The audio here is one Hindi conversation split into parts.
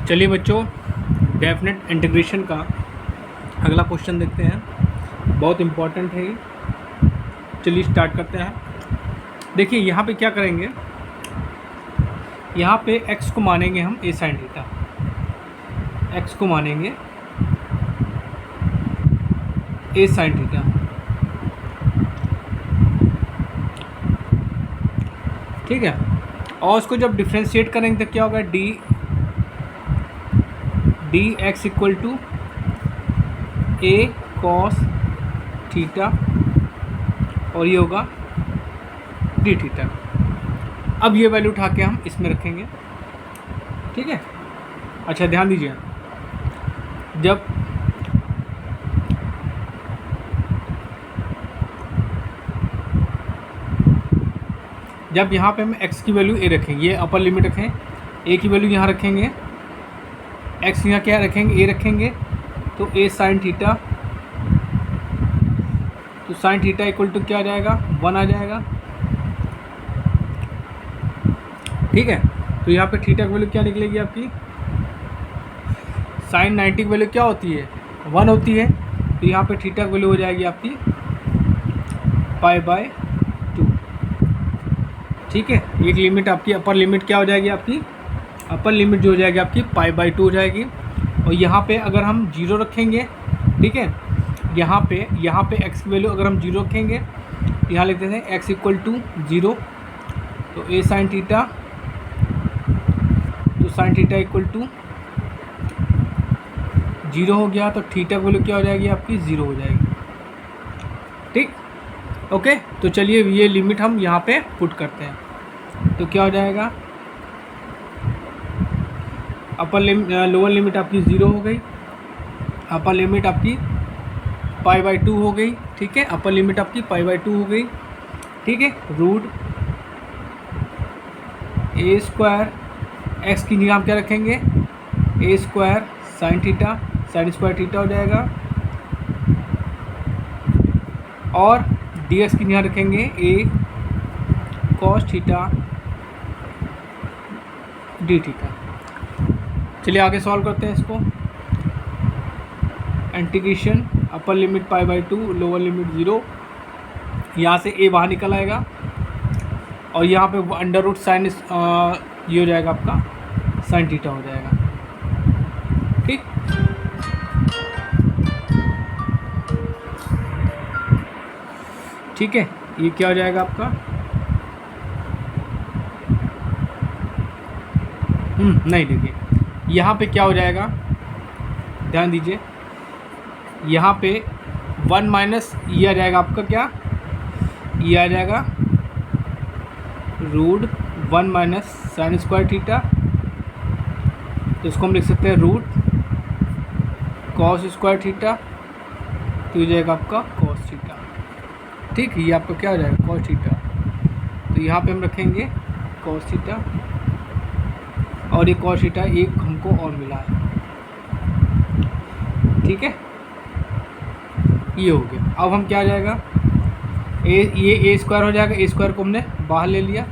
चलिए बच्चों, डेफिनेट इंटीग्रेशन का अगला क्वेश्चन देखते हैं। बहुत इम्पोर्टेंट है ये। चलिए स्टार्ट करते हैं। देखिए यहाँ पे क्या करेंगे, यहाँ पे x को मानेंगे हम a sin थीटा, x को मानेंगे a sin थीटा। ठीक है, और उसको जब डिफ्रेंशिएट करेंगे तो क्या होगा, D X equal to A cos theta और ये होगा डी थीटा। अब ये वैल्यू उठा के हम इसमें रखेंगे। ठीक है, अच्छा ध्यान दीजिए, जब यहाँ पे हम x की वैल्यू a रखेंगे, ये अपर लिमिट रखें, a की वैल्यू यहाँ रखेंगे, x यहाँ क्या रखेंगे, a रखेंगे, तो a sin थीटा, तो sin थीटा इक्वल टू क्या आ जाएगा, 1 आ जाएगा। ठीक है, तो यहाँ पे थीटा की वैल्यू क्या निकलेगी आपकी, sin 90 की वैल्यू क्या होती है, 1 होती है, तो यहाँ पे थीटा की वैल्यू हो जाएगी आपकी π/2। ठीक है, एक लिमिट आपकी अपर लिमिट क्या हो जाएगी, आपकी अपर लिमिट जो हो जाएगी आपकी π/2 हो जाएगी। और यहाँ पे अगर हम 0 रखेंगे, ठीक है, यहाँ पे x की वैल्यू अगर हम 0 रखेंगे, यहाँ लिखते हैं x इक्वल टू 0, तो a sin थीटा, तो sin थीटा इक्वल टू 0 हो गया, तो थीटा की वैल्यू क्या हो जाएगी आपकी 0 हो जाएगी। ठीक, ओके, तो चलिए ये लिमिट हम यहाँ पे पुट करते हैं, तो क्या हो जाएगा, अपर लिमिट लोअर लिमिट आपकी 0 हो गई, अपर लिमिट आपकी π/2 हो गई। ठीक है, अपर लिमिट आपकी π/2 हो गई। ठीक है, रूट a स्क्वायर, एक्स की जगह हम क्या रखेंगे, a square sine theta, sine square theta हो जाएगा, और dx की यहाँ रखेंगे a cos theta d theta. चलिए आगे सॉल्व करते हैं इसको। Integration upper limit π/2, lower limit 0, यहाँ से a बाहर निकल आएगा, और यहाँ पे अंडर रूट साइन ये हो जाएगा आपका साइन थीटा हो जाएगा। ठीक, ठीक है, ये क्या हो जाएगा आपका, नहीं देखिए यहाँ पे क्या हो जाएगा, ध्यान दीजिए, यहाँ पे 1 माइनस ये आ जाएगा आपका, क्या ये आ जाएगा root 1 minus sine square theta, तो इसको हम लिख सकते हैं रूट कॉस स्क्वायर थीटा, तो ये जाएगा आपका कॉस थीटा। ठीक, ये आपका क्या हो जाएगा कॉस थीटा, तो यहाँ पे हम रखेंगे कॉस थीटा, और ये कॉस थीटा एक हमको और मिला है। ठीक है, ये हो गया। अब हम क्या आ जाएगा, ये a स्क्वायर हो जाएगा, a स्क्वायर को हमने बाहर ले लिया,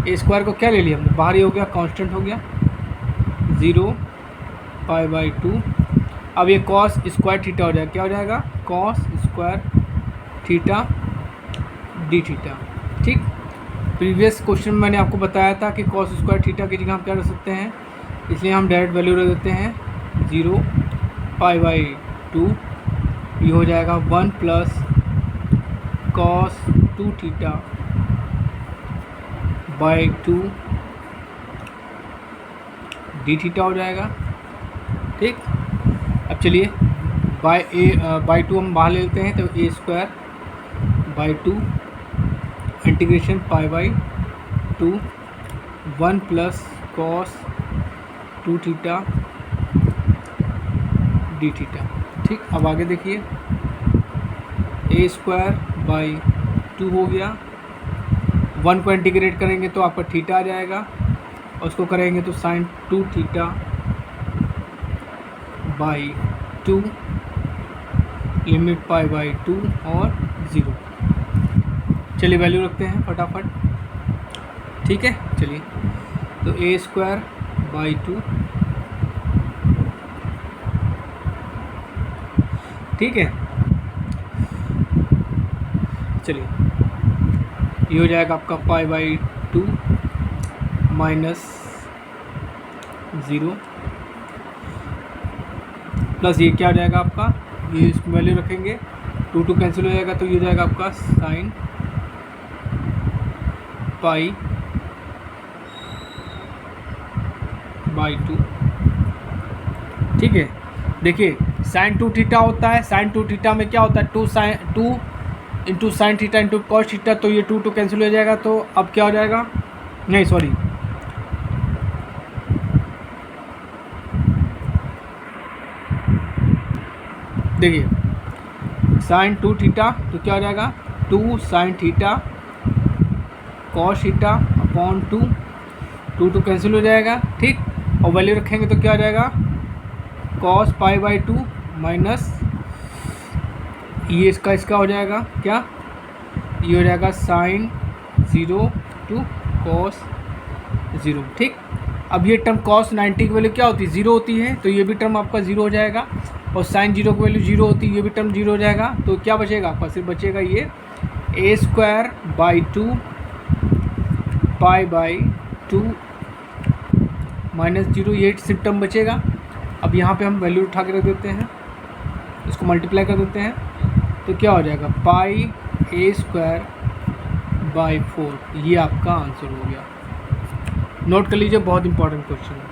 a स्क्वायर को क्या ले लिया हमने, बाहर ही हो गया, कांस्टेंट हो गया 0 π/2। अब ये कॉस स्क्वायर थीटा हो जाएगा, क्या हो जाएगा cos square theta d theta. ठीक, प्रीवियस क्वेश्चन में मैंने आपको बताया था कि कॉस स्क्वायर थीटा की जगह हम क्या रख सकते हैं, इसलिए हम डायरेक्ट वैल्यू रख देते हैं 0 π/2, ये हो जाएगा 1 plus cos 2 theta by 2 D theta हो जाएगा। ठीक, अब चलिए बाई 2 हम बाहर ले लेते हैं, तो a square by 2 integration π/2 1 plus cos 2 theta d theta. ठीक, अब आगे देखिए, a स्क्वायर बाई 2 हो गया, 1 को इंटीग्रेट करेंगे तो आपका थीटा आ जाएगा, और उसको करेंगे तो साइन 2 थीटा बाई 2, लिमिट π/2 और 0। चलिए वैल्यू रखते हैं फटाफट। ठीक है, चलिए, तो a स्क्वायर बाई 2 ठीक है, चलिए ये हो जाएगा आपका π/2 माइनस 0 प्लस ये क्या हो जाएगा आपका, ये इसकी वैल्यू रखेंगे, 2 कैंसिल हो जाएगा, तो ये हो जाएगा आपका sin π/2। ठीक है, देखिए sin 2 थीटा होता है, sin 2 थीटा में क्या होता है, 2 into sine theta into cos theta, तो ये 2 कैंसिल हो जाएगा, तो अब क्या हो जाएगा, नहीं सॉरी, देखिए sin 2 थीटा तो क्या हो जाएगा, 2 sin theta cos theta upon 2 cancel हो जाएगा, ठीक, और वैल्यू रखेंगे तो क्या हो जाएगा, cos π/2 माइनस ये इसका हो जाएगा क्या, ये हो जाएगा sin 0 to cos 0। ठीक, अब ये टर्म cos 90 की वैल्यू क्या होती है, 0 होती है, तो ये भी टर्म आपका 0 हो जाएगा, और sin 0 की वैल्यू 0 होती है, ये भी टर्म 0 हो जाएगा, तो क्या बचेगा आपका, सिर्फ बचेगा ये a² π/2 माइनस 0, ये सिर्फ टर्म बचेगा। अब यहाँ पे हम वैल्यू उठा के रख देते हैं, इसको मल्टीप्लाई कर देते हैं, तो क्या हो जाएगा πa²/4, ये आपका आंसर हो गया। नोट कर लीजिए, बहुत इंपॉर्टेंट क्वेश्चन है।